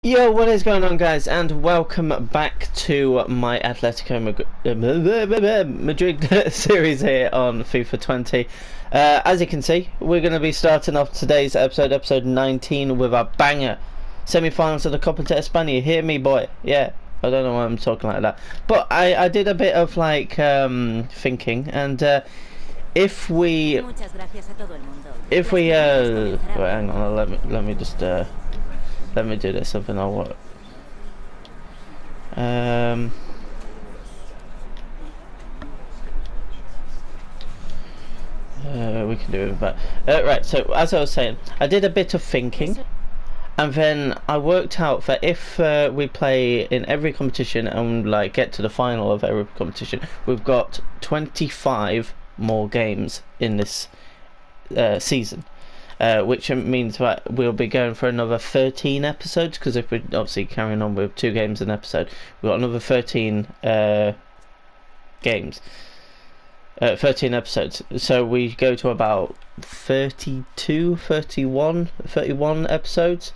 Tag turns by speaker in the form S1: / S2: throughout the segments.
S1: Yo, what is going on, guys, and welcome back to my Atletico Madrid series here on FIFA 20. As you can see, we're going to be starting off today's episode 19, with our banger semi-finals of the Copa de España. Hear me, boy? Yeah, I don't know why I'm talking like that, but I did a bit of like thinking, and if we wait, hang on, let me just let me do this, something I'll work. We can do it, but right. So as I was saying, I did a bit of thinking, and then I worked out that if we play in every competition and like get to the final of every competition, we've got 25 more games in this season. Which means that we'll be going for another 13 episodes, because if we're obviously carrying on with 2 games an episode, we've got another 13 games, 13 episodes, so we go to about 31 episodes,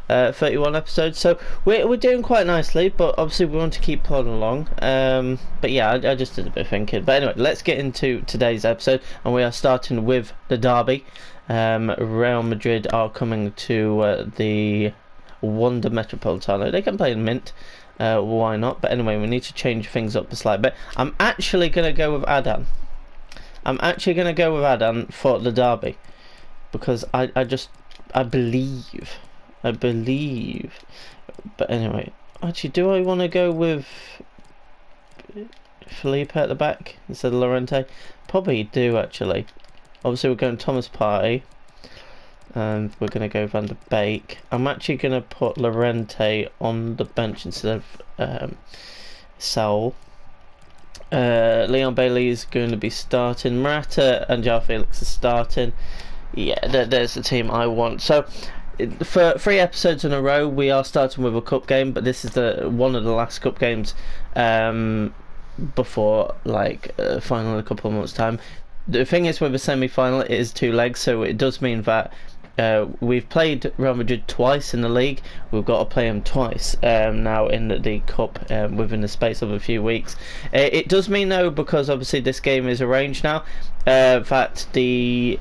S1: 31 episodes, so we're doing quite nicely, but obviously we want to keep plodding along. But yeah, I just did a bit of thinking. But anyway, let's get into today's episode, and we are starting with the derby. Real Madrid are coming to the Wanda Metropolitano. They can play in Mint, why not? But anyway, we need to change things up a slight bit. I'm actually going to go with Adan. For the derby, because I believe. But anyway, actually, do I want to go with Felipe at the back instead of Llorente? Probably do, actually. Obviously, we're going Thomas Partey, and we're going to go Van der Beek. I'm actually going to put Llorente on the bench instead of Saul. Leon Bailey is going to be starting. Morata and João Felix are starting. Yeah, there's the team I want. So, for 3 episodes in a row, we are starting with a cup game, but this is one of the last cup games before like final in a couple of months' time. The thing is, with a semi-final, it is 2 legs, so it does mean that we've played Real Madrid twice in the league. We've got to play them twice now in the cup within the space of a few weeks. It does mean, though, because obviously this game is arranged now, that we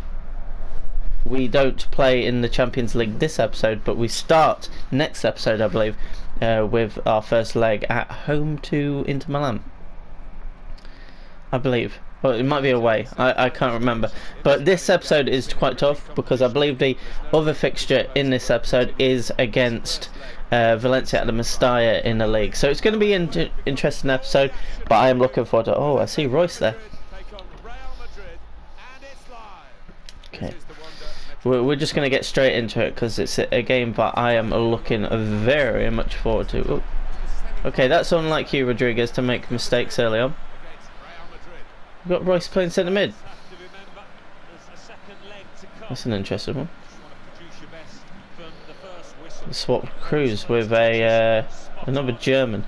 S1: don't play in the Champions League this episode, but we start next episode, I believe, with our first leg at home to Inter Milan, I believe. Well, it might be away, I can't remember. But this episode is quite tough, because I believe the other fixture in this episode is against Valencia at the Mestalla in the league. So it's going to be an interesting episode, but I am looking forward to... Oh, I see Royce there. Okay. We're just going to get straight into it, because it's a game that I am looking very much forward to. Ooh. Okay, that's unlike you, Rodriguez, to make mistakes early on. We've got Royce playing centre mid. That's an interesting one. Swap Cruz with another German.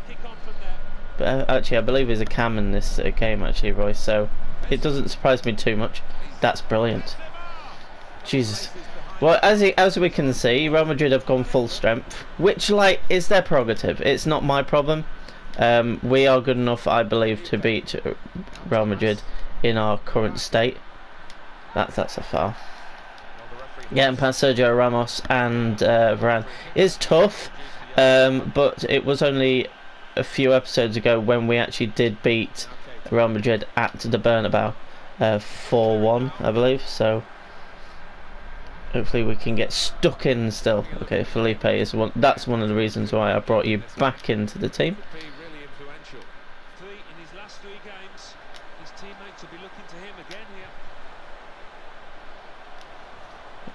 S1: But actually, I believe he's a cam in this game, actually, Royce. So it doesn't surprise me too much. That's brilliant. Jesus. Well, as we can see, Real Madrid have gone full strength, which like is their prerogative. It's not my problem. We are good enough, I believe, to beat Real Madrid in our current state. That's a foul. Getting past Sergio Ramos and Varane is tough, but it was only a few episodes ago when we actually did beat Real Madrid at the Bernabeu 4-1, I believe. So hopefully we can get stuck in still. Okay, Felipe is one. That's one of the reasons why I brought you back into the team.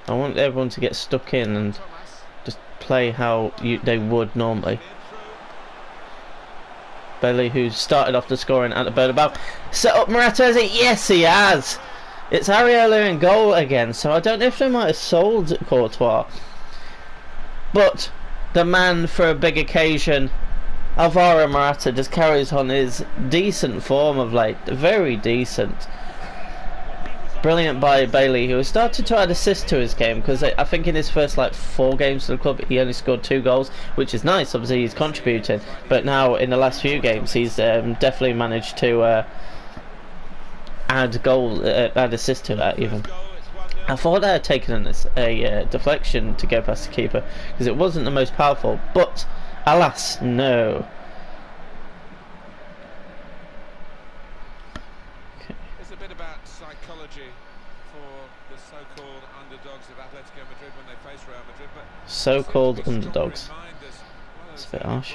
S1: I want everyone to get stuck in and just play how they would normally. Bailey, who started off the scoring at the Bernabeu, set up Morata, has it? Yes, he has! It's Ariella in goal again, so I don't know if they might have sold Courtois. But the man for a big occasion, Alvaro Morata, just carries on his decent form of late. Very decent. brilliant by Bailey, who has started to add assists to his game, because I think in his first like 4 games for the club he only scored 2 goals, which is nice. Obviously he's contributing, but now in the last few games he's definitely managed to add assists to that even. I thought I had taken a deflection to go past the keeper because it wasn't the most powerful, but alas, no.
S2: Okay. It's a bit about psychology for the so-called underdogs of Atletico Madrid when they face Real Madrid. But
S1: so-called underdogs. It's a bit harsh.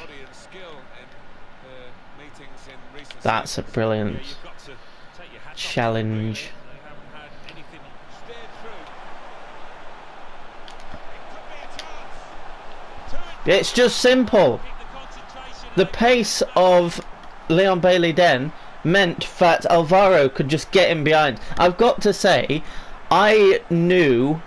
S1: That's a brilliant challenge. It's just simple. The pace of Leon Bailey then meant that Alvaro could just get him behind. I've got to say, I knew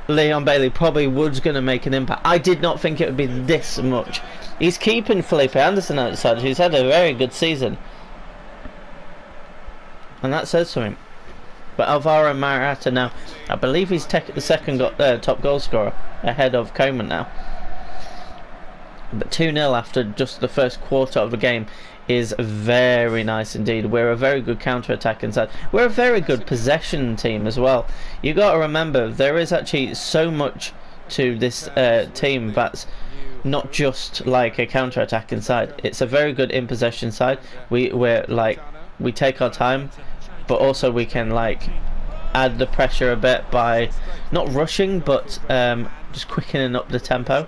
S1: Leon Bailey probably was going to make an impact. I did not think it would be this much. He's keeping Felipe Anderson outside, who's had a very good season. And that says something. But Alvaro Morata now, I believe he's the second top goal scorer, ahead of Coman now. But 2-0 after just the first quarter of the game is very nice indeed. We're a very good counter-attacking side. We're a very good possession team as well. You got to remember, there is actually so much to this team that's not just like a counter-attacking side. It's a very good in possession side. We take our time, but also we can like add the pressure a bit by not rushing, but just quickening up the tempo.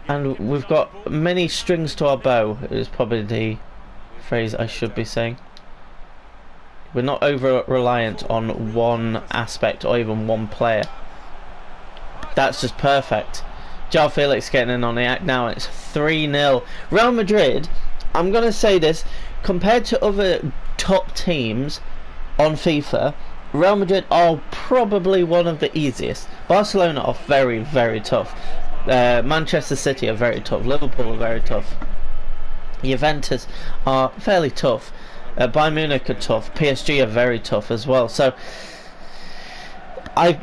S1: And we've got many strings to our bow, is probably the phrase I should be saying. We're not over reliant on one aspect or even one player. That's just perfect. João Felix getting in on the act now. It's 3-0. Real Madrid, I'm going to say this, compared to other top teams on FIFA, Real Madrid are probably one of the easiest. Barcelona are very, very tough. Manchester City are very tough. Liverpool are very tough. Juventus are fairly tough. Bayern Munich are tough. PSG are very tough as well. So I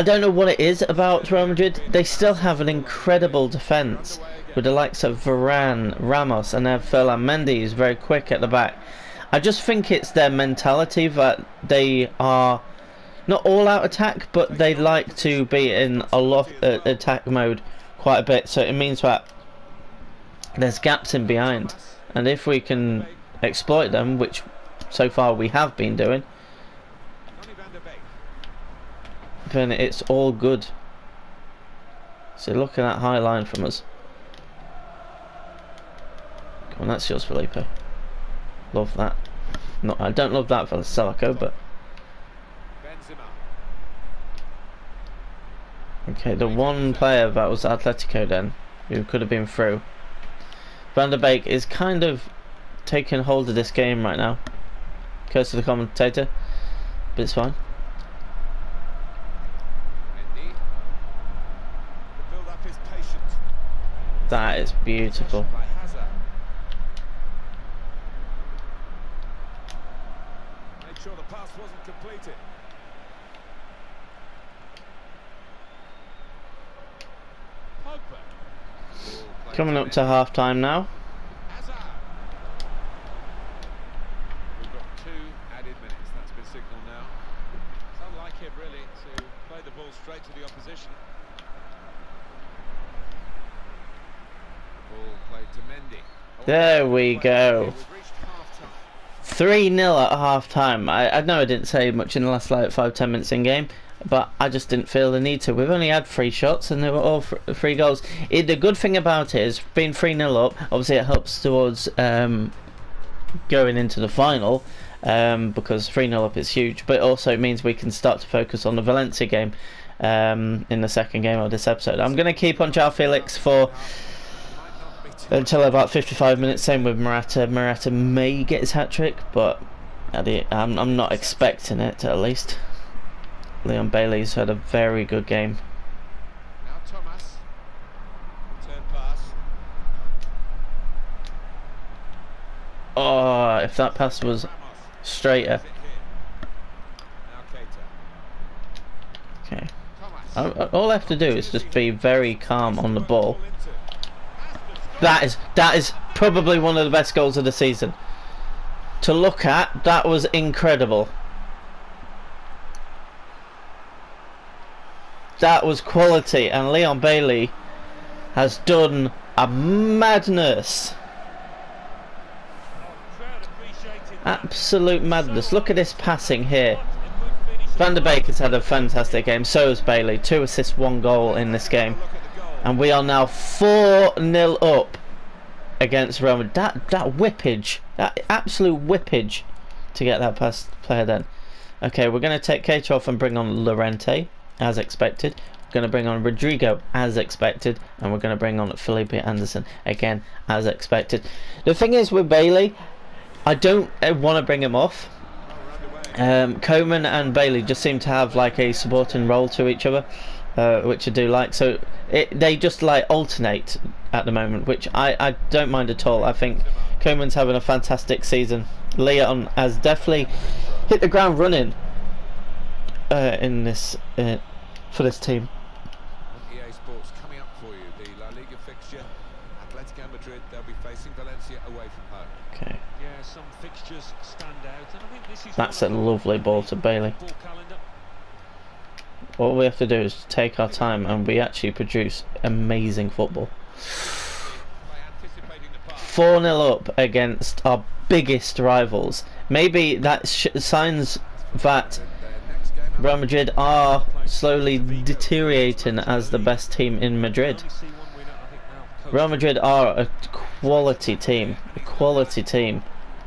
S1: don't know what it is about Real Madrid. They still have an incredible defence with the likes of Varane, Ramos, and then Ferland Mendy is very quick at the back. I just think it's their mentality that they are not all out attack, but they like to be in a lot attack mode quite a bit, so it means that there's gaps in behind, and if we can exploit them, which so far we have been doing, then it's all good. So look at that high line from us. Come on, that's yours, Felipe. Love that. No, I don't love that for Salico, but okay, the one player that was Atletico then, who could have been through. Van der Beek is kind of taking hold of this game right now. Curse to the commentator, but it's fine. That is beautiful.
S2: Make sure the pass wasn't completed.
S1: Coming up to half time now.
S2: We've got 2 added minutes. That's been signalled now. It's unlike him really to play the ball straight to the opposition. Ball played to Mendy.
S1: There we go. 3-0 at half time. I know I didn't say much in the last like 5-10 minutes in game, but I just didn't feel the need to. We've only had 3 shots and they were all 3 goals. The good thing about it is being 3-0 up, obviously it helps towards going into the final, because 3-0 up is huge, but it also means we can start to focus on the Valencia game in the second game of this episode. I'm going to keep on João Felix for until about 55 minutes, same with Morata. Morata may get his hat-trick, but I'm not expecting it at least. Leon Bailey's had a very good game.
S2: Now Thomas. Return pass.
S1: Oh, if that pass was straighter. All I have to do is just be very calm on the ball. That is probably one of the best goals of the season. To look at, that was incredible. That was quality, and Leon Bailey has done a madness. Absolute madness. Look at this passing here. Van der Beek has had a fantastic game. So has Bailey. 2 assists, 1 goal in this game. And we are now 4-0 up against Real Madrid. That whippage. That absolute whippage to get that past player then. Okay, we're going to take Keita off and bring on Llorente, as expected. We're going to bring on Rodrigo, as expected. And we're going to bring on Felipe Anderson, again, as expected. The thing is with Bailey, I don't want to bring him off. Koeman and Bailey just seem to have like a supporting role to each other, which I do like. So they just like alternate at the moment, which I don't mind at all. I think Koeman's having a fantastic season. Leon has definitely hit the ground running in this for this team.
S2: EA Sports coming up for you. The La Liga fixture, Atletico Madrid. They'll be facing Valencia away from home.
S1: Okay.
S2: Yeah, some fixtures stand out, and I think this is
S1: That's a lovely ball to Bailey. All we have to do is take our time, and we actually produce amazing football. 4-0 up against our biggest rivals. Maybe that signs that Real Madrid are slowly deteriorating as the best team in Madrid. Real Madrid are a quality team,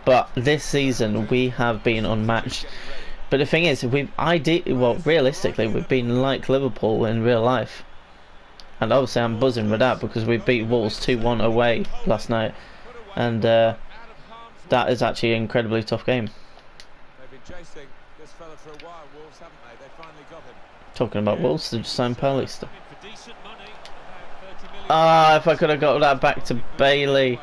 S1: but this season we have been unmatched. But the thing is, realistically, we've been like Liverpool in real life, and obviously I'm buzzing with that because we beat Wolves 2-1 away last night, and that is actually an incredibly tough game.
S2: They've been chasing this fella for a while, Wolves, haven't they? They finally got him.
S1: Talking about Wolves, they just signed Paulista. Ah, if I could have got that back to Bailey.
S2: So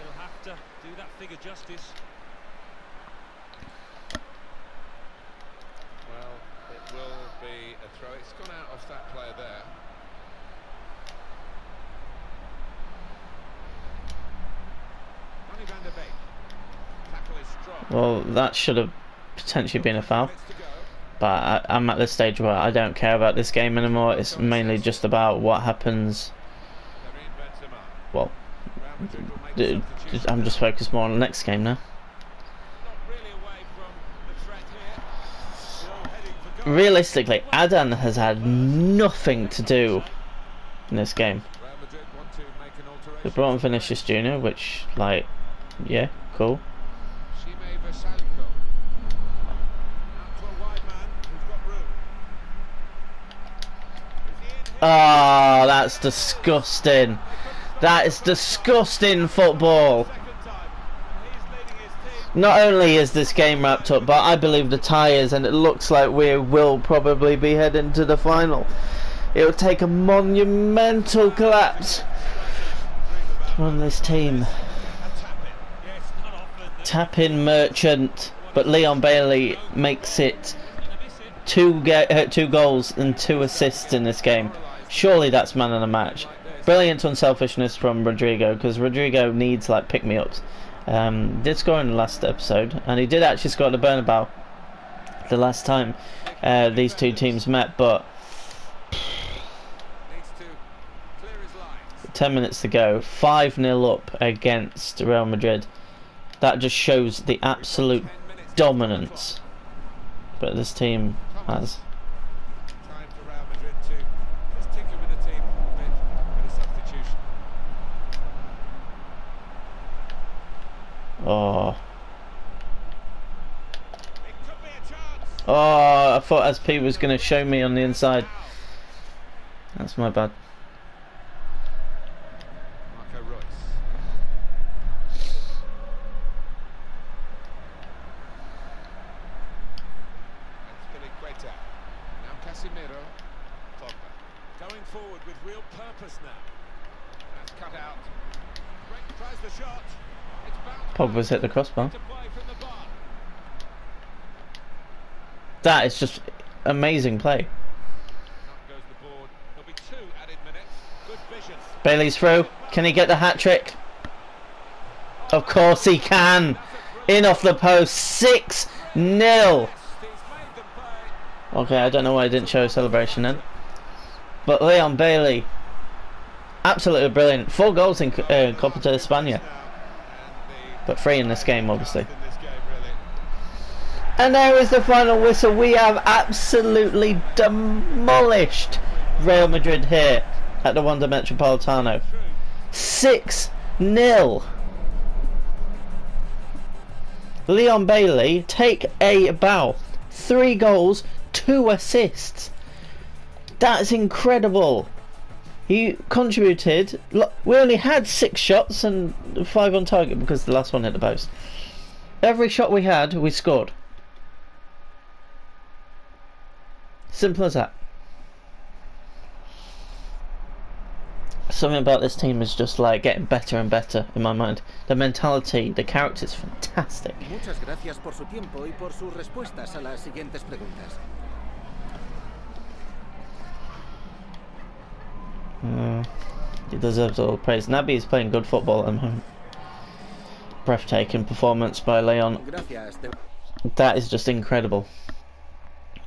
S2: he'll have to do that figure justice. Well, it will be a throw. It's gone out off that player there. Van der Beek. Tackle is strong.
S1: Well, that should have potentially been a foul. But I'm at the stage where I don't care about this game anymore. It's mainly just about what happens. Well, I'm just focused more on the next game now. Realistically, Adan has had nothing to do in this game. We brought on Vinicius Jr., which, like, yeah, cool. Oh, that's disgusting. That is disgusting football. Not only is this game wrapped up, but I believe the tie is, and it looks like we will probably be heading to the final. It will take a monumental collapse from this team. Tap-in Merchant, but Leon Bailey makes it two goals and 2 assists in this game. Surely that's man of the match. Brilliant unselfishness from Rodrigo, because Rodrigo needs like pick-me-ups. Did score in the last episode, and he did actually score at the Bernabeu the last time these two teams met, but 10 minutes to go, 5-0 up against Real Madrid. That just shows the absolute dominance that this team has.
S2: Time for Real Madrid to just tinker with the team a bit with a substitution.
S1: Oh.
S2: It could be a chance.
S1: Oh, I thought SP was going to show me on the inside. That's my bad.
S2: Marco Royce. Now Casemiro. Pogba. Going forward with real purpose now. That's cut out. Great, tries the shot. It's bounced.
S1: Pogba's hit the crossbar.
S2: To play from the bar.
S1: That is just amazing play. Bailey's through. Can he get the hat-trick? Of course he can. In off the post. 6-0. Okay, I don't know why I didn't show a celebration then. But Leon Bailey, absolutely brilliant. 4 goals in Copa de España. But 3 in this game, obviously. And there is the final whistle. We have absolutely demolished Real Madrid here at the Wanda Metropolitano. 6-0. Leon Bailey, take a bow. 3 goals, 2 assists. That's incredible. He contributed. We only had 6 shots and 5 on target because the last one hit the post. Every shot we had, we scored. Simple as that. Something about this team is just like getting better and better in my mind. The mentality, the character is fantastic.
S3: Muchas gracias por su tiempo y por sus respuestas a las siguientes preguntas.
S1: He deserves all praise. Naby is playing good football at the moment. Breathtaking performance by Leon. That is just incredible.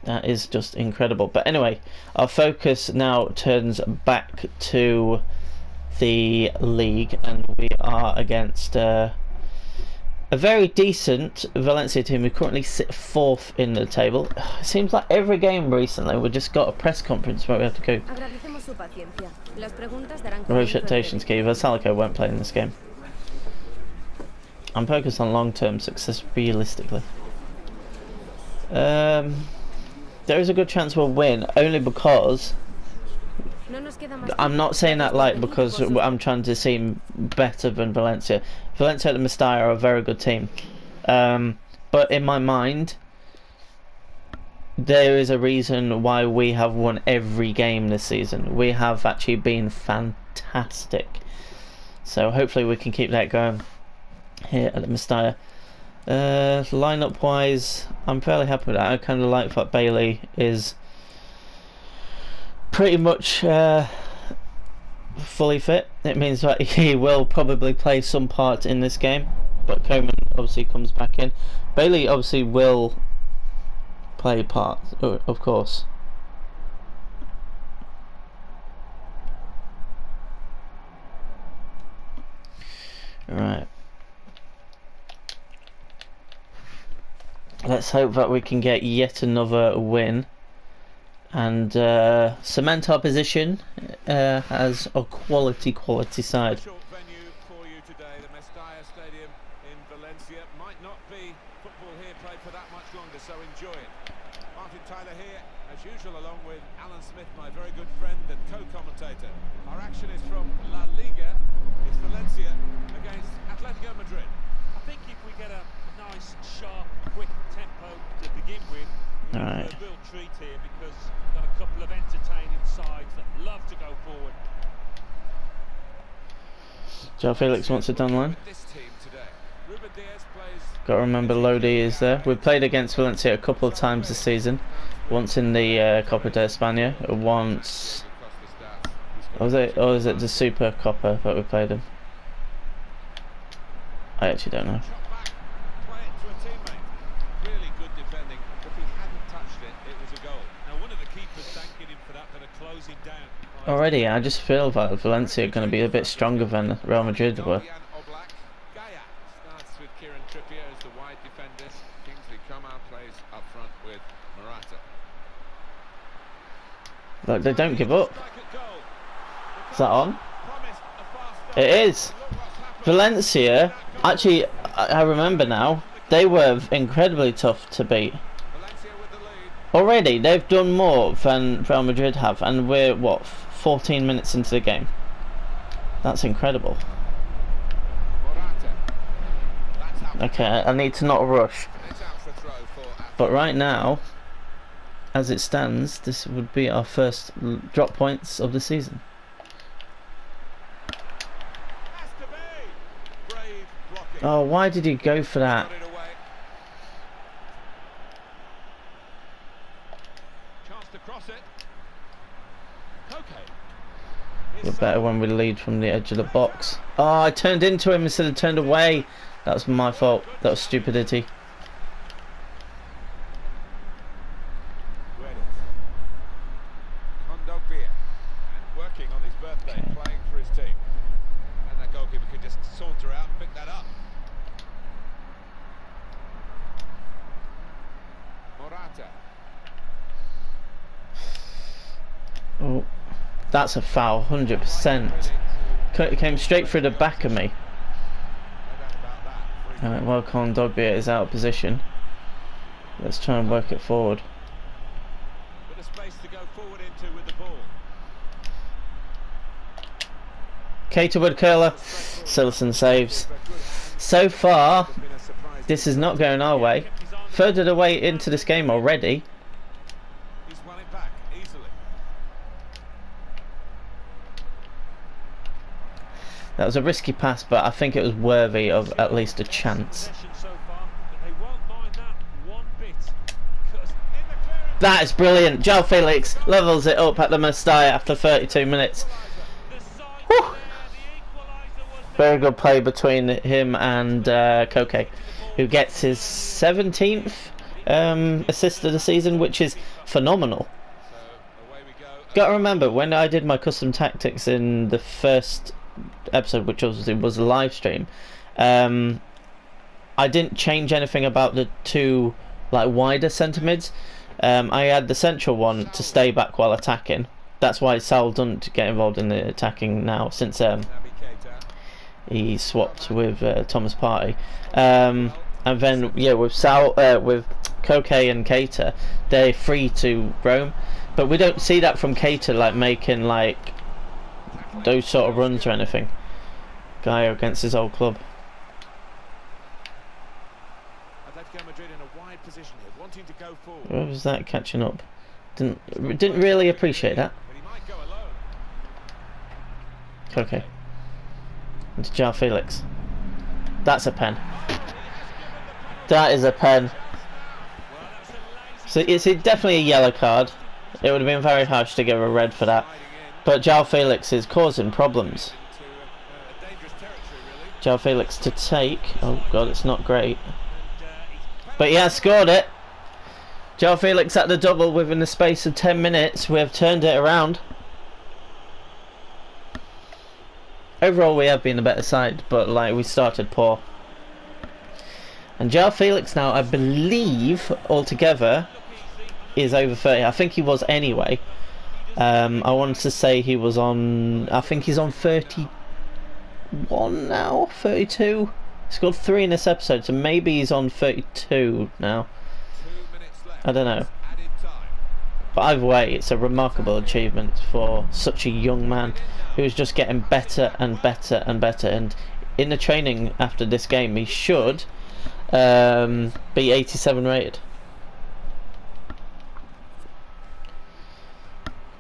S1: That is just incredible. But anyway, our focus now turns back to the league, and we are against a very decent Valencia team who currently sit 4th in the table. It seems like every game recently we just got a press conference where we have to go. Rotations key. Vasalico won't play in this game. I'm focused on long-term success realistically. There is a good chance we'll win, only because I'm not saying that like because I'm trying to seem better than Valencia. Valencia and Mestalla are a very good team, but in my mind there is a reason why we have won every game this season. We have actually been fantastic, so hopefully we can keep that going here at the Mestalla. Lineup wise, I'm fairly happy with that. I kind of like that Bailey is pretty much fully fit. It means that he will probably play some part in this game, but Coman obviously comes back in. Bailey obviously will play part, of course. Right. Let's hope that we can get yet another win and cement our position as a quality side.
S2: Short venue for you today. The Mestalla Stadium in Valencia might not be football here played for that much longer, so enjoy it. Martin Tyler here, as usual, along with Alan Smith, my very good friend and co-commentator. Our action is from La Liga. It's Valencia against Atletico Madrid.
S4: I think if we get a nice, sharp, quick tempo to begin with, we're in a real treat here because we've got a couple of entertaining sides that love to go forward.
S1: Joe Felix wants it down the line. Got to remember Lodi is there. We've played against Valencia a couple of times this season. Once in the Copa de España, once... Was it, or is it the Super Copa that we played in? I actually don't know. Already, I just feel that Valencia are going to be a bit stronger than Real Madrid were. Look, they don't give up. Is that on? It is. Valencia, actually, I remember now, they were incredibly tough to beat. Already, they've done more than Real Madrid have, and we're, what, 14 minutes into the game. That's incredible. Okay, I need to not rush. But right now, as it stands, this would be our first drop points of the season. Oh, why did he go for that? better when we lead from the edge of the box. Oh, I turned into him instead of turned away. That was my fault. That was stupidity.
S2: Working on his birthday, playing for his team. And that goalkeeper could just saunter out and pick that up. Morata.
S1: Oh, that's a foul, 100%. It came straight through the back of me. Alright, well, Kondogbia is out of position. Let's try and work it forward.
S2: Bit of space to go forward into with the ball.
S1: Keita with curler. Sillerson saves. So far, this is not going our way. Third of the way into this game already.
S2: He's won it back easily.
S1: That was a risky pass, but I think it was worthy of at least a chance. That is brilliant. João Felix levels it up at the Mestalla after 32 minutes. Whew. Very good play between him and Koke, who gets his 17th assist of the season, which is phenomenal. Got to remember, when I did my custom tactics in the first episode, which was a live stream, I didn't change anything about the two wider centre mids. I had the central one to stay back while attacking. That's why Sal doesn't get involved in the attacking now, since he swapped with Thomas Partey. And then with Sal, with Koke and Keita, they're free to roam, but we don't see that from Keita making those sort of runs or anything. Guy against his old club.
S2: Atletico Madrid in a wide position here, wanting to go forward.
S1: Where was that catching up? Didn't really appreciate that.
S2: But he might go alone.
S1: Okay. Into João Felix. That's a pen. That is a pen. So it's definitely a yellow card. It would have been very harsh to give a red for that. But João Felix is causing problems. João Felix to take. Oh god, it's not great. But he has scored it. João Felix at the double within the space of 10 minutes. We have turned it around. Overall, we have been the better side, but we started poor. And João Felix now, I believe, altogether, is over 30. I think he was anyway. I wanted to say he was on. I think he's on 31 now, 32. He scored 3 in this episode, so maybe he's on 32 now. I don't know. But either way, it's a remarkable achievement for such a young man who's just getting better and better and better. And in the training after this game, he should be 87 rated.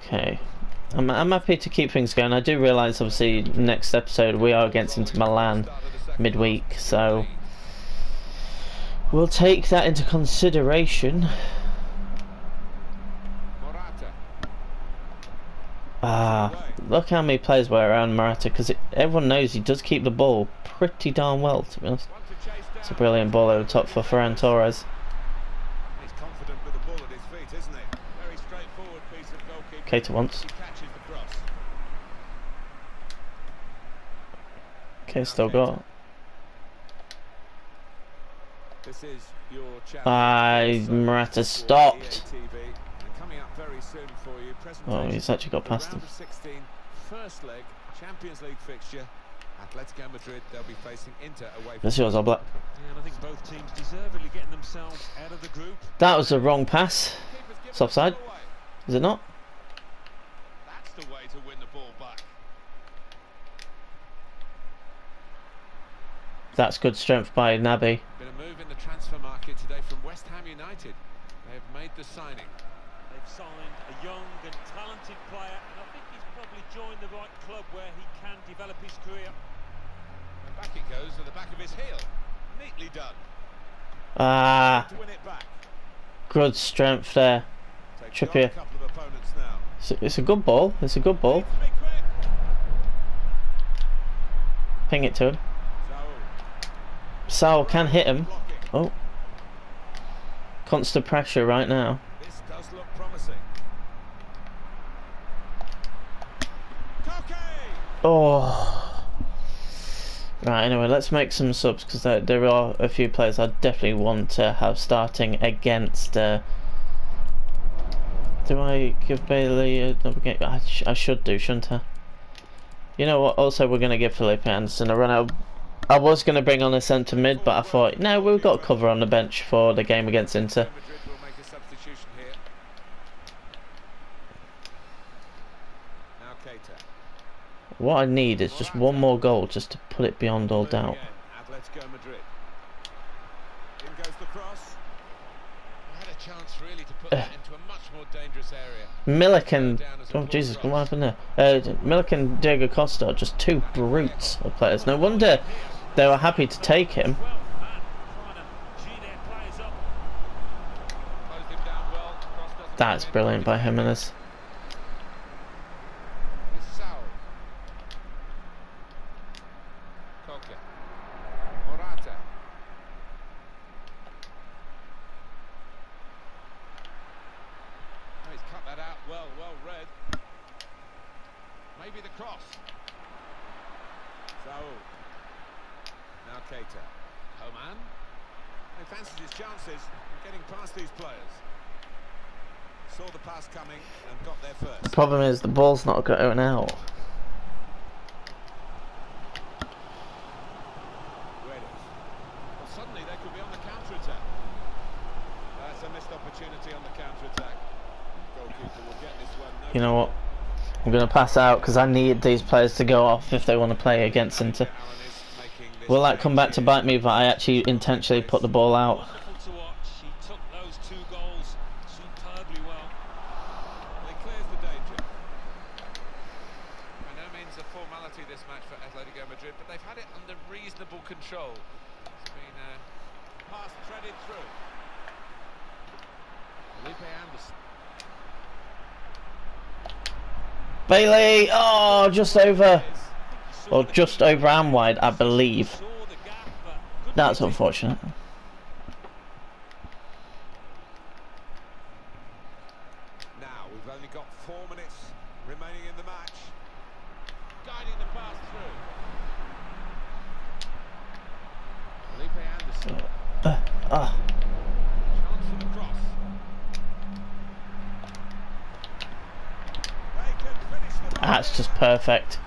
S1: Okay, I'm happy to keep things going. I do realise, obviously, next episode we are against Inter Milan midweek, so we'll take that into consideration. Look how many players were around Morata, because everyone knows he does keep the ball pretty darn well, to be honest. It's a brilliant ball over the top for Ferran Torres.
S2: He's confident with the ball at his feet, isn't he? Very straightforward piece of goalkeeping.
S1: Keita once.
S2: He catches the cross.
S1: Okay, still got.
S2: This is your challenge.
S1: Morata stopped.
S2: Coming up very soon for you.
S1: Oh, he's actually got past him.
S2: Round of 16, first leg, Champions League fixture. Atletico Madrid, they'll be facing Inter away.
S1: That's yours, Oblak.
S4: Yeah, and I think both teams deservedly getting themselves out of the group.
S1: That was the wrong pass. It's offside. Is it not?
S2: That's the way to win the ball back.
S1: That's good strength by Naby.
S2: Been a move in the transfer market today from West Ham United. They have made the signing.
S4: They've signed a young and talented player, and I think he's probably joined the right club where he can develop his career.
S2: And back it goes to the back of his heel. Neatly done.
S1: To
S2: win it back.
S1: Good strength there. Trippier.
S2: A couple of opponents now.
S1: It's a good ball. It's a good ball. Ping it to him. Saul can hit him. Oh. Constant pressure right now.
S2: This does look promising.
S1: Oh. Right, anyway, let's make some subs because there are a few players I definitely want to have starting against. Do I give Bailey another game? I should do, shouldn't I? You know what? Also, we're going to give Felipe Anderson a run out. I was going to bring on a centre mid, but I thought, no, we've got cover on the bench for the game against Inter. What I need is just one more goal just to put it beyond all doubt.
S2: Atletico Madrid. In goes the cross. Had a chance really to put that into a much more dangerous area.
S1: Milliken, oh Jesus, what happened there? Milliken and Diego Costa are just two brutes of players. No wonder they were happy to take him. That's brilliant by Jimenez.
S2: Maybe the cross. So now Keita. Homan. He fancies his chances of getting past these players. Saw the pass coming and got there first.
S1: The problem is the ball's not going out.
S2: Well, suddenly they could be on the counter-attack. That's a missed opportunity on the counter-attack. Goalkeeper will get this one.
S1: You know what? I'm going to pass out because I need these players to go off if they want to play against Inter. Will that come back to bite me that I actually intentionally put the ball out?
S4: Wonderful to watch. He took those 2 goals superbly well.
S2: Well, he clears the danger. By no means a formality this match for Atletico Madrid, but they've had it under reasonable control. It's been pass threaded through. Felipe Anderson.
S1: Bailey! Oh, just over. Or just over and wide, I believe. That's unfortunate.
S2: Now we've only got 4 minutes remaining in the match. Guiding the pass through. Felipe Anderson. Chance for the cross.
S1: That's just perfect.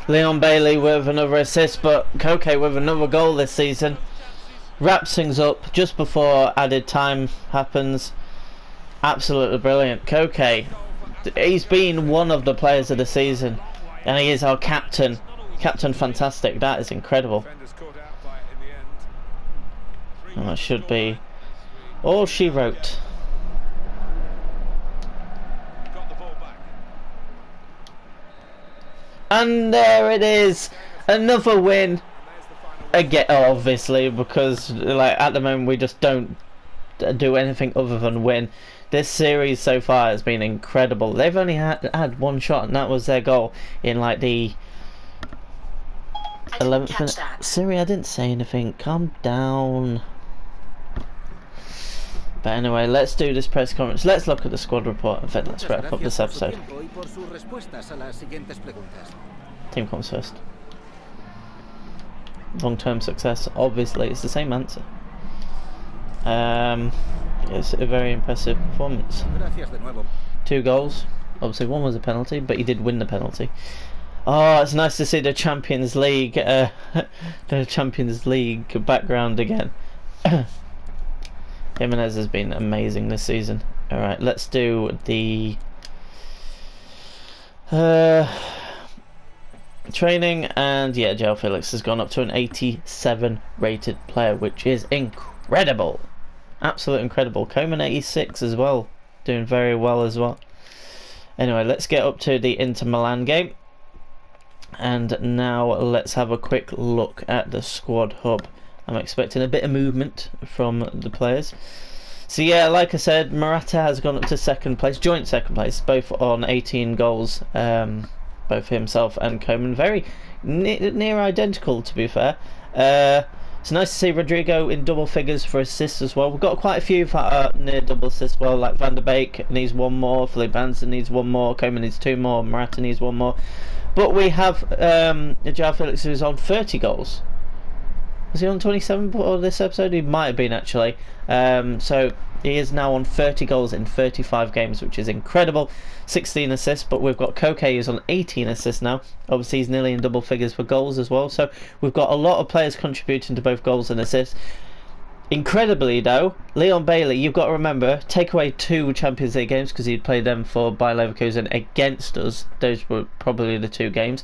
S1: Leon Bailey with another assist, but Koke with another goal this season. Wraps things up just before added time happens. Absolutely brilliant. Koke, he's been one of the players of the season, and he is our captain. Captain fantastic. That is incredible. And that should be all she wrote. And there it is, another win. Again, obviously, because like at the moment we just don't do anything other than win. This series so far has been incredible. They've only had one shot, and that was their goal in like the 11th minute. Siri, I didn't say anything. Calm down. But anyway, let's do this press conference. Let's look at the squad report. In fact, let's wrap up this episode. Team comes first. Long-term success, obviously, it's the same answer. It's a very impressive performance. 2 goals. Obviously, one was a penalty, but he did win the penalty. Oh, it's nice to see the Champions League, the Champions League background again. Jimenez has been amazing this season. Alright, let's do the training, and yeah, João Felix has gone up to an 87 rated player, which is incredible. Absolutely incredible. Coman 86 as well, doing very well as well. Anyway, let's get up to the Inter Milan game, and now let's have a quick look at the squad hub. I'm expecting a bit of movement from the players. So yeah, like I said, Morata has gone up to 2nd place, joint 2nd place, both on 18 goals, both himself and Koeman. Very near identical, to be fair. It's nice to see Rodrigo in double figures for assists as well. We've got quite a few that are near double assists as well, like Van der Beek needs one more, Philippe Hansen needs one more, Koeman needs 2 more, Morata needs 1 more. But we have João Felix, who's on 30 goals. Was he on 27 for this episode? He might have been, actually. So he is now on 30 goals in 35 games, which is incredible. 16 assists, but we've got Koke who's on 18 assists now. Obviously, he's nearly in double figures for goals as well. So we've got a lot of players contributing to both goals and assists. Incredibly, though, Leon Bailey, you've got to remember, take away 2 Champions League games because he'd played them for Bayer Leverkusen against us. Those were probably the 2 games.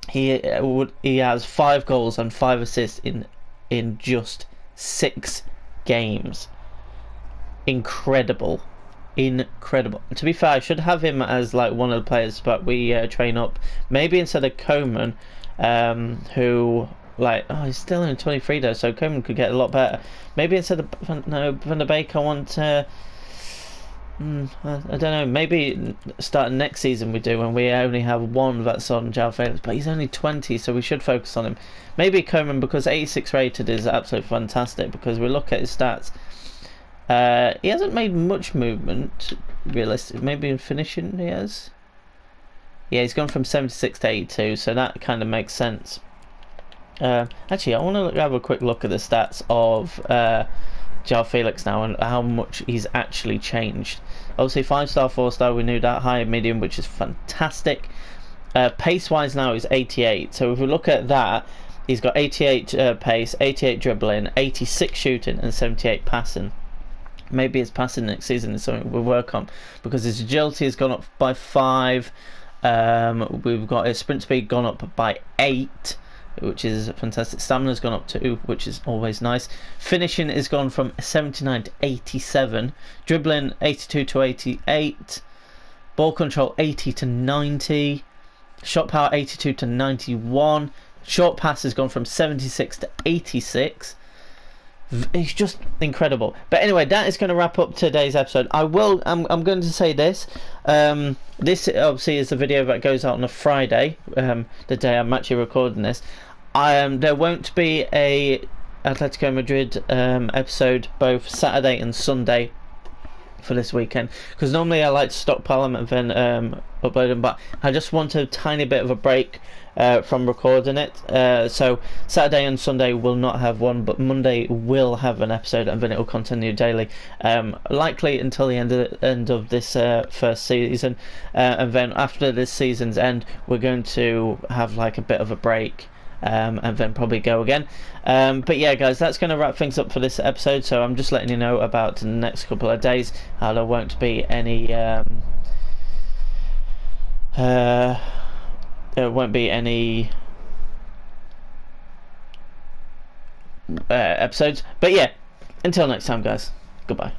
S1: He has 5 goals and 5 assists in just 6 games. Incredible. To be fair, I should have him as like one of the players, but we train up. Maybe instead of Koeman, who he's still only 23 though, so Koeman could get a lot better. Maybe instead of Van der Beek, I want I don't know, maybe starting next season we do, when we only have 1 that's on João Felix, but he's only 20, so we should focus on him. Maybe Koeman, because 86 rated is absolutely fantastic, because we look at his stats. He hasn't made much movement, realistically. Maybe in finishing he has. Yeah, he's gone from 76 to 82, so that kind of makes sense. Actually, I want to have a quick look at the stats of João Felix now and how much he's actually changed. Obviously 5-star, 4-star, we knew that. High and medium, which is fantastic. Pace wise now is 88, so if we look at that, he's got 88 pace, 88 dribbling, 86 shooting and 78 passing. Maybe his passing next season is something we'll work on, because his agility has gone up by 5. We've got his sprint speed gone up by 8, which is fantastic. Stamina's gone up to 2, which is always nice. Finishing has gone from 79 to 87. Dribbling 82 to 88. Ball control 80 to 90. Shot power 82 to 91. Short pass has gone from 76 to 86. It's just incredible. But anyway, that is going to wrap up today's episode. I'm going to say this. This obviously is the video that goes out on a Friday, the day I'm actually recording this. There won't be a Atletico Madrid episode both Saturday and Sunday for this weekend, because normally I like to stockpile them and then upload them, but I just want a tiny bit of a break from recording it. So Saturday and Sunday will not have one, but Monday will have an episode, and then it will continue daily, likely until the end of this first season, and then after this season's end we're going to have like a bit of a break, and then probably go again. But yeah, guys, that's going to wrap things up for this episode. So I'm just letting you know about the next couple of days. There won't be any there won't be any episodes. But yeah, until next time, guys, goodbye.